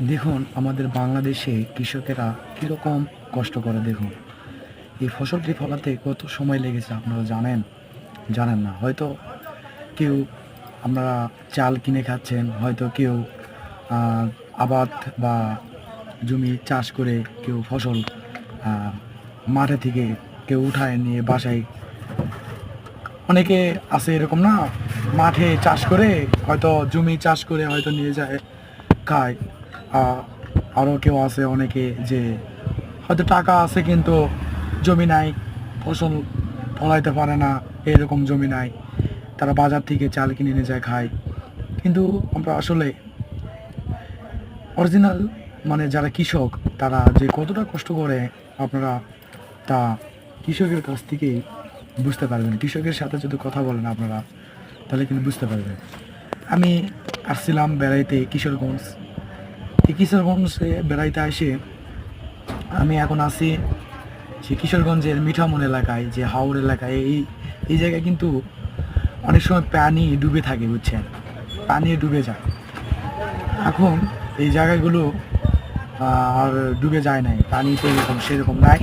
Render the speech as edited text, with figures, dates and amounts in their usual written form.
দেখুন আমাদের বাংলাদেশে কৃষকেরা কীরকম কষ্ট করে দেখুন। এই ফসলটি ফলাতে কত সময় লেগেছে আপনারা জানেন? জানেন না। হয়তো কেউ আপনারা চাল কিনে খাচ্ছেন, হয়তো কেউ আ আবাদ বা জমি চাষ করে কেউ ফসল আ মাঠে থেকে কেউ উঠায় নিয়ে বাসায় অনেকে আছে এরকম না? মাঠে চাষ করে হয়তো জমি চাষ করে হয়তো নিয়ে যায় খায়। আ আরও কেউ আছে অনেকে যে হয়তো টাকা আছে কিন্তু জমি নাই, ফসল ফলাইতে পারে না, এরকম জমি নাই। তারা বাজার থেকে চাল কিনে নিয়ে যায় খায়। কিন্তু আমরা আসলে অরিজিনাল মানে যারা কৃষক তারা যে কতটা কষ্ট করে আপনারা তা কৃষকের কাছ থেকেই বুঝতে পারবেন। কৃষকের সাথে যদি কথা বলেন আপনারা তাহলে কিন্তু বুঝতে পারবেন। আমি আসছিলাম বেড়াইতে কিশোরগঞ্জ। এই কিশোরগঞ্জে বেড়াইতে এসে আমি এখন আছি যে কিশোরগঞ্জের মিঠামন এলাকায়, যে হাওর এলাকায়। এই জায়গায় কিন্তু অনেক সময় পানি ডুবে থাকে, বুঝছেন? পানি ডুবে যায়। এখন এই জায়গাগুলো আর ডুবে যায় নাই, পানি তো এরকম সেরকম নাই।